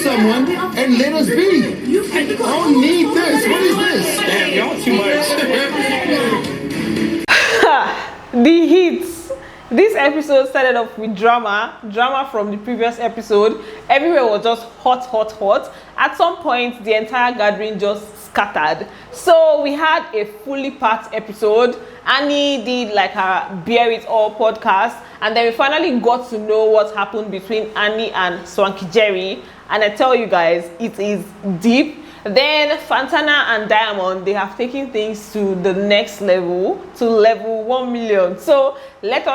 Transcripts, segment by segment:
someone and let us be. I don't need this. What is this? Damn, y'all too much. The hits. This episode started off with drama from the previous episode. Everywhere was just hot. At some point, the entire gathering just scattered. So we had a fully packed episode. Annie did like her Bear It All podcast, and then we finally got to know what happened between Annie and Swanky Jerry. And I tell you guys, it is deep. Then Fantana and Diamond, they have taken things to the next level, to level 1 million. So let's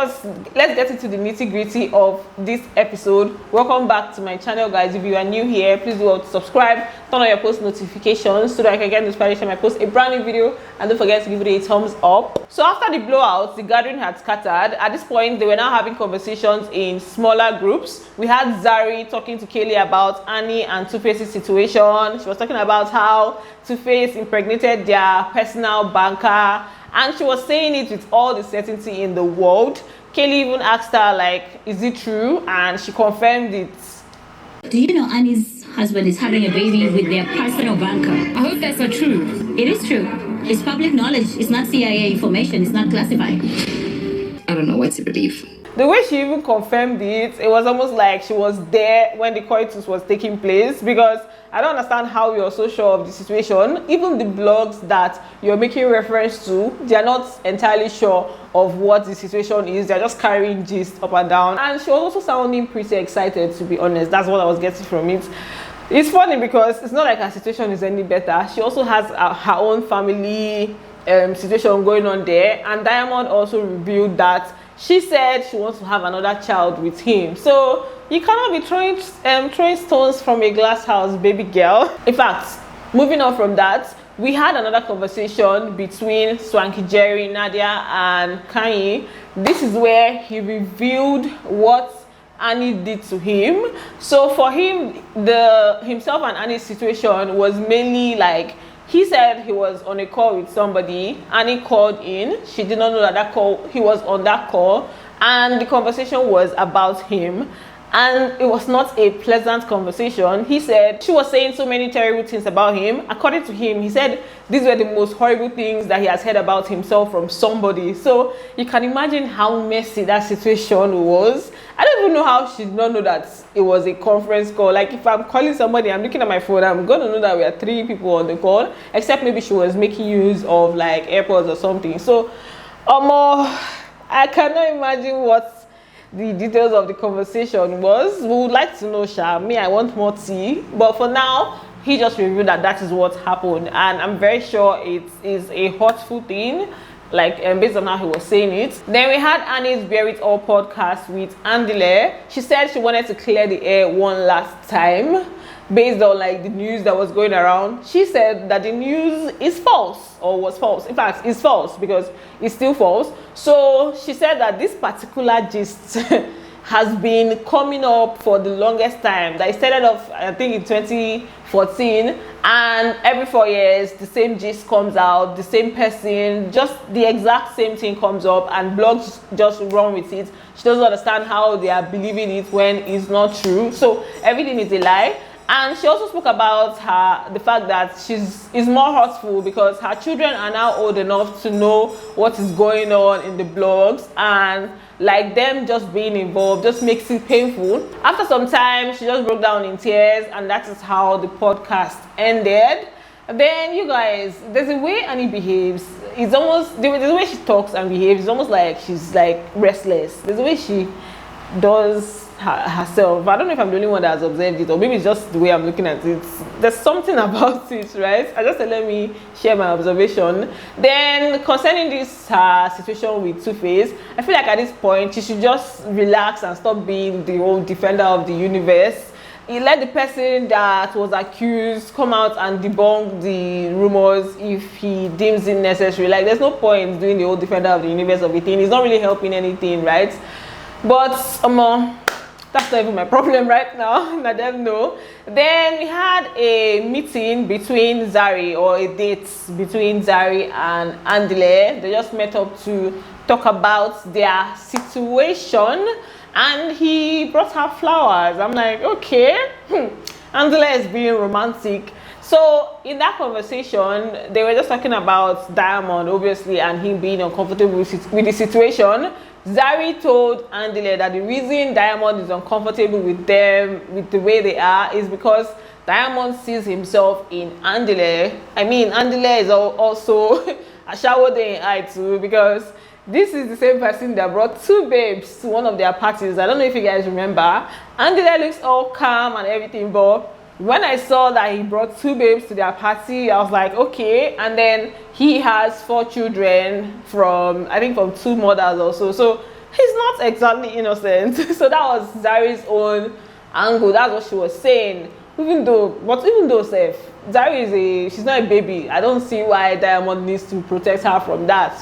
get into the nitty-gritty of this episode. Welcome back to my channel, guys. If you are new here, please do subscribe, turn on your post notifications so that I can get notified when I post a brand new video, and don't forget to give it a thumbs up. So after the blowout, the gathering had scattered. At this point, they were now having conversations in smaller groups. We had Zari talking to Kaylee about Annie and TwoFace's situation. She was talking about how TwoFace impregnated their personal banker, and she was saying it with all the certainty in the world. Kaylee even asked her, like, is it true? And she confirmed it. Do you know Annie's husband is having a baby with their personal banker? I hope that's not true. It is true. It's public knowledge. It's not CIA information. It's not classified. I don't know what to believe. The way she even confirmed it, it was almost like she was there when the coitus was taking place, because I don't understand how you're so sure of the situation. Even the blogs that you're making reference to, they're not entirely sure of what the situation is. They're just carrying gist up and down. And she was also sounding pretty excited, to be honest. That's what I was getting from it. It's funny because it's not like her situation is any better. She also has her own family situation going on there. And Diamond also revealed that she said she wants to have another child with him. So you cannot be throwing stones from a glass house, baby girl. In fact, moving on from that, we had another conversation between Swanky Jerry, Nadia, and Kanye. This is where he revealed what Annie did to him. So for him, himself and Annie's situation was mainly like, he said he was on a call with somebody. Annie called in. She did not know that he was on that call, and the conversation was about him. And it was not a pleasant conversation. He said she was saying so many terrible things about him. According to him, he said these were the most horrible things that he has heard about himself from somebody. So you can imagine how messy that situation was. I don't even know how she did not know that it was a conference call. Like, if I'm calling somebody, I'm looking at my phone, I'm going to know that we are 3 people on the call, except maybe she was making use of like AirPods or something. So I cannot imagine what the details of the conversation was. We would like to know, Sha. Me, I want more tea. But for now, he just revealed that is what happened. And I'm very sure it is a hurtful thing, like based on how he was saying it. Then we had Annie's Bear It All podcast with Angela. She said she wanted to clear the air one last time based on like the news that was going around. She said that the news is false, or was false. In fact, it's false because it's still false. So she said that this particular gist has been coming up for the longest time. That it started off, I think, in 2014, and every 4 years the same gist comes out, the same person, just the exact same thing comes up, and blogs just run with it. She doesn't understand how they are believing it when it's not true. So everything is a lie. And she also spoke about the fact that she's more hurtful because her children are now old enough to know what is going on in the blogs, and like them just being involved just makes it painful. After some time, she just broke down in tears, and that is how the podcast ended. Then you guys, there's a way Annie behaves. It's almost the way she talks and behaves. It's almost like she's like restless. There's a way she does herself. I don't know if I'm the only one that has observed it, or maybe it's just the way I'm looking at it. There's something about it, right? I just let me share my observation. Then concerning this situation with TwoFace, I feel like at this point she should just relax and stop being the whole defender of the universe. He let the person that was accused come out and debunk the rumors if he deems it necessary. Like, there's no point doing the whole defender of the universe of a thing. It's not really helping anything, right? But that's not even my problem right now. Let them know. Then we had a meeting between Zari, or a date between Zari and Angela. They just met up to talk about their situation, and he brought her flowers. I'm like, okay, Angela is being romantic. So in that conversation, they were just talking about Diamond, obviously, and him being uncomfortable with the situation. Zari told Angela that the reason Diamond is uncomfortable with them, with the way they are, is because Diamond sees himself in Angela. I mean, Angela is also a shower day in eye too, because this is the same person that brought two babes to one of their parties. I don't know if you guys remember. Angela looks all calm and everything, but when I saw that he brought two babes to their party, I was like, okay. And then he has 4 children from, I think, from 2 mothers also. So he's not exactly innocent. So that was Zari's own angle. That's what she was saying. Even though Zari she's not a baby. I don't see why Diamond needs to protect her from that.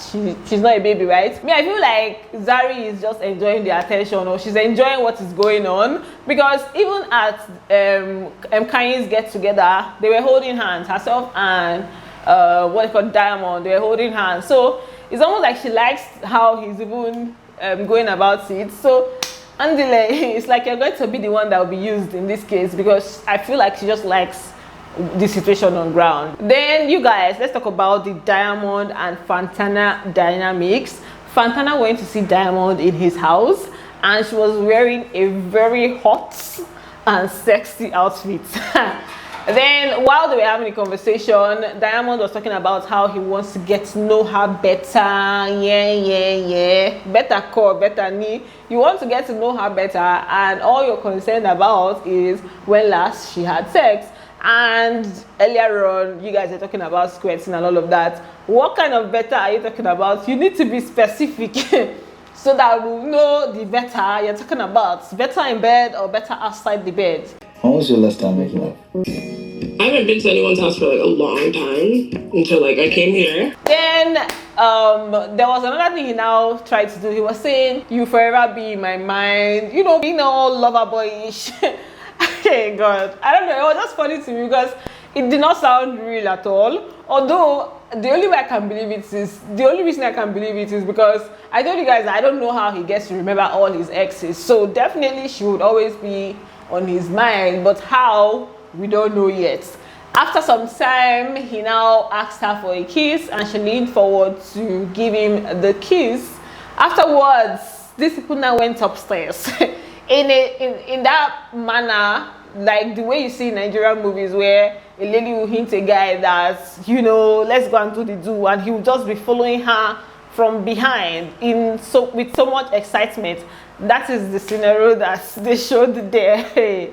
She's not a baby, right? I feel like Zari is just enjoying the attention, or she's enjoying what is going on, because even at Kanye's get together, they were holding hands, herself and what they call Diamond, they were holding hands. So it's almost like she likes how he's even going about it. So Angela, it's like you're going to be the one that will be used in this case, because I feel like she just likes the situation on ground. Then you guys, let's talk about the Diamond and Fantana dynamics. Fantana went to see Diamond in his house, and she was wearing a very hot and sexy outfit. Then while they were having a conversation, Diamond was talking about how he wants to get to know her better. Better core, better knee. You want to get to know her better, and all you're concerned about is when last she had sex. And earlier on, you guys are talking about squirting and all of that. What kind of better are you talking about? You need to be specific so that we'll know the better you're talking about. Better in bed or better outside the bed. When was your last time making love? I haven't been to anyone's house for like a long time until like I came here. Then there was another thing he now tried to do. He was saying, "You forever be in my mind." You know, being all lover boyish. Okay, God, I don't know. It was just funny to me because it did not sound real at all. Although the only reason I can believe it is because I told you guys I don't know how he gets to remember all his exes. So definitely she would always be on his mind, but how, we don't know yet. After some time, he now asked her for a kiss, and she leaned forward to give him the kiss. Afterwards, these people now went upstairs in that manner, like the way you see in Nigerian movies where a lady will hint a guy that, you know, let's go and do the do, and he will just be following her from behind with so much excitement. That is the scenario that they showed there.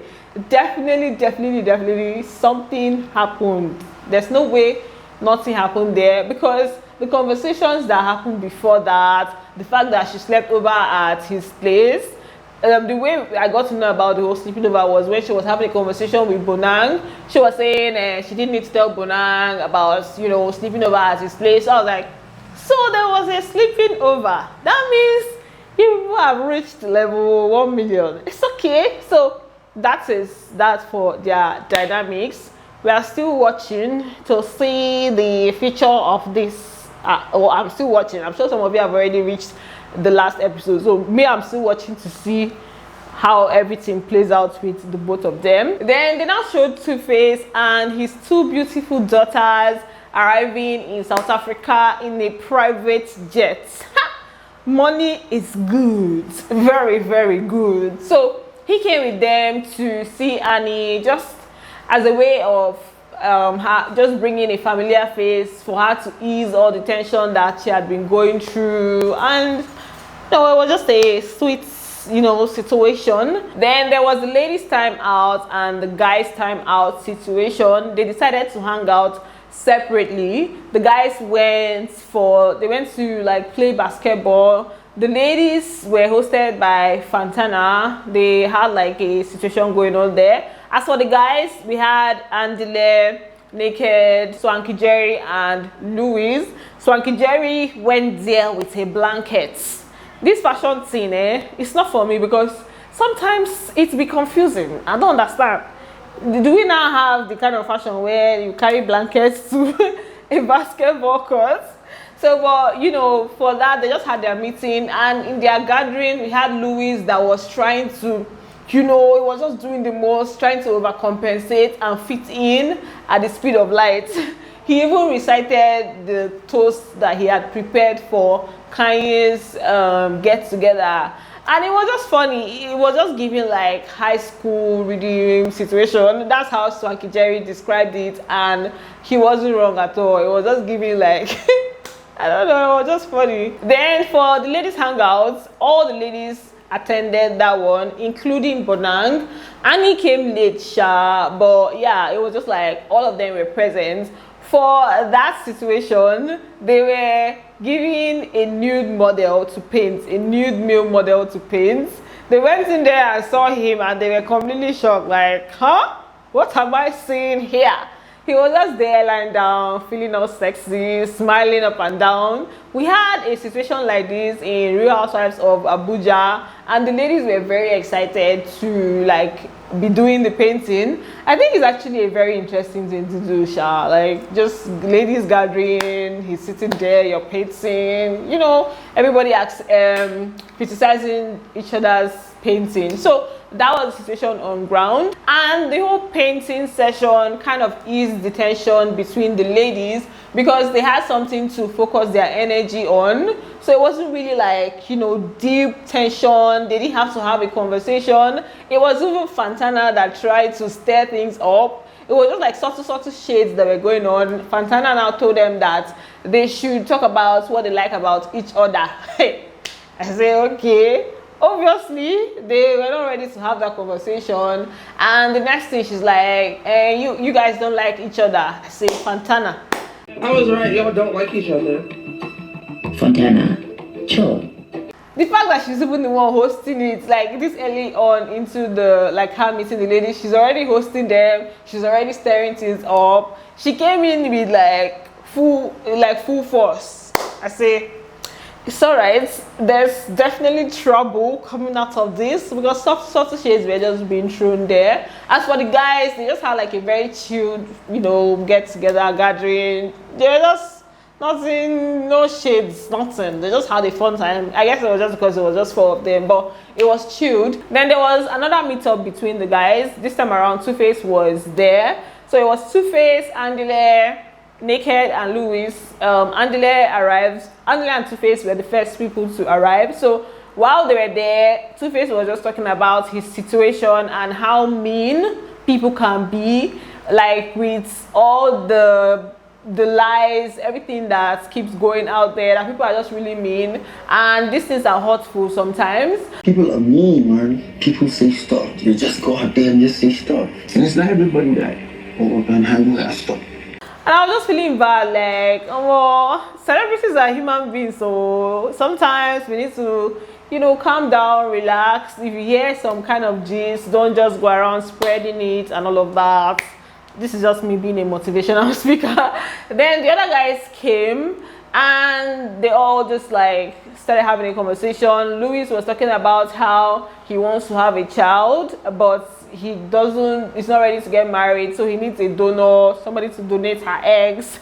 Definitely something happened. There's no way nothing happened there, because the conversations that happened before that, the fact that she slept over at his place, the way I got to know about the whole sleeping over was when she was having a conversation with Bonang. She was saying she didn't need to tell Bonang about, you know, sleeping over at his place. So I was like, so there was a sleeping over. That means people have reached level 1 million. It's okay. So that for their dynamics. We are still watching to see the future of this. I'm still watching. I'm sure some of you have already reached the last episode. So me, I'm still watching to see how everything plays out with the both of them. Then they now showed TwoFace and his 2 beautiful daughters arriving in South Africa in a private jet. Money is good, very good. So he came with them to see Annie, just as a way of her just bringing a familiar face for her to ease all the tension that she had been going through. And it was just a sweet, situation. Then there was the ladies' time out and the guys' time out situation. They decided to hang out separately. The guys went to like play basketball. The ladies were hosted by Fantana. They had like a situation going on there. As for the guys, we had Angela, Naked, Swanky Jerry, and Louise. Swanky Jerry went there with a blanket. This fashion thing, it's not for me, because sometimes it be confusing. I don't understand. Do we now have the kind of fashion where you carry blankets to a basketball court? So, but for that, they just had their meeting, and in their gathering, we had Louise that was trying to you know, he was just doing the most, trying to overcompensate and fit in at the speed of light. He even recited the toast that he had prepared for Kanye's get-together. And it was just funny. It was just giving like high school reading situation. That's how Swanky Jerry described it, and he wasn't wrong at all. It was just giving like I don't know, it was just funny. Then for the ladies hangouts, all the ladies attended that one, including Bonang. Annie came late, but yeah, it was just like all of them were present. For that situation, they were giving a nude model to paint, a nude male model to paint. They went in there and saw him and they were completely shocked, like, huh? What am I seeing here? He was just there lying down, feeling all sexy, smiling up and down. We had a situation like this in Real Housewives of Abuja, and the ladies were very excited to like be doing the painting. I think it's actually a very interesting thing to do, Sha. Like just ladies gathering, he's sitting there, you're painting, you know, everybody criticizing each other's painting. So that was the situation on ground, and the whole painting session kind of eased the tension between the ladies because they had something to focus their energy on. So it wasn't really like, you know, deep tension. They didn't have to have a conversation. It was even Fantana that tried to stir things up. It was just like subtle shades that were going on. Fantana now told them that they should talk about what they like about each other. I say, okay. Obviously, they were not ready to have that conversation. And the next thing, she's like, you guys don't like each other. I say, Fantana. I was right, y'all don't like each other. Fontana, sure. The fact that she's even the one hosting it, like this early on into the, like her meeting the ladies, she's already hosting them, she's already stirring things up. She came in with like full force. I say, it's alright, there's definitely trouble coming out of this because subtle shades were just being thrown there. As for the guys, they just had like a very chilled, you know, get together, gathering. They were just nothing, no shades, nothing. They just had a fun time. I guess it was just because it was just 4 of them, but it was chilled. Then there was another meetup between the guys. This time around, TwoFace was there. So it was TwoFace, Angela, Naked, and Louis. Angela arrived. Angela and TwoFace were the first people to arrive. So while they were there, TwoFace was just talking about his situation and how mean people can be, like with all the lies, everything that keeps going out there, that people are just really mean, and these things are hurtful sometimes. People are mean, man. People say stuff. You just go out there and just say stuff. And it's not everybody that can handle that stuff. And I was just feeling bad, like, oh, celebrities are human beings, so sometimes we need to, you know, calm down, relax. If you hear some kind of gist, don't just go around spreading it and all of that. This is just me being a motivational speaker. Then the other guys came and they all just like started having a conversation. Louis was talking about how he wants to have a child, but he's not ready to get married, so he needs a donor, somebody to donate her eggs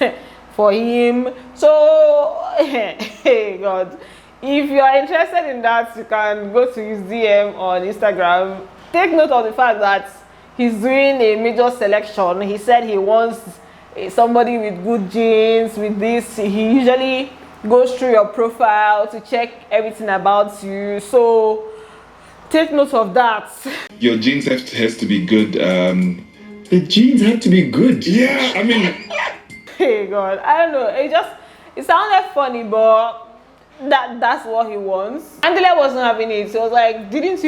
for him. So hey God, if you are interested in that, you can go to his DM on Instagram. Take note of the fact that he's doing a major selection. He said he wants somebody with good genes, with this. He usually goes through your profile to check everything about you. So take note of that. Your genes has to be good. The genes have to be good. Yeah, I mean. Hey God, I don't know. It sounded funny, but that's what he wants. Angela wasn't having it. So I was like, is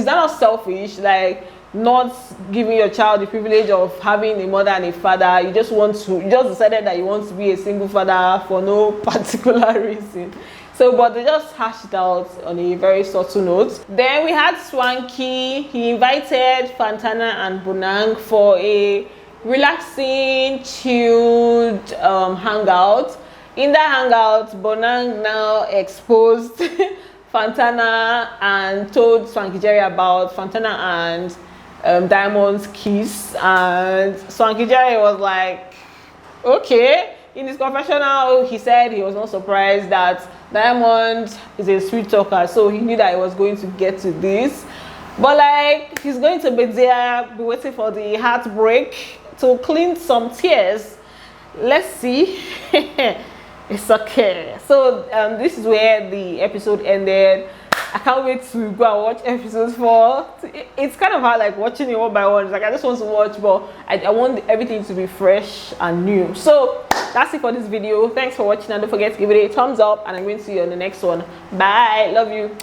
that not selfish? Like, not giving your child the privilege of having a mother and a father. You just decided that you want to be a single father for no particular reason. So, but they just hashed it out on a very subtle note. Then we had Swanky. He invited Fantana and Bonang for a relaxing, chilled hangout. In that hangout, Bonang now exposed Fantana and told Swanky Jerry about Fantana and Diamond's kiss, and Swanky Jerry was like, okay. in his confessional, he said he was not surprised that Diamond is a sweet talker, so he knew that he was going to get to this. But like, he's going to be there, be waiting for the heartbreak to clean some tears. Let's see. It's okay. So this is where the episode ended. I can't wait to go and watch episode 4. It's kind of hard, like watching it one by one. It's like I just want to watch, but I want everything to be fresh and new. So that's it for this video. Thanks for watching, and don't forget to give it a thumbs up, and I'm going to see you on the next one. Bye. Love you.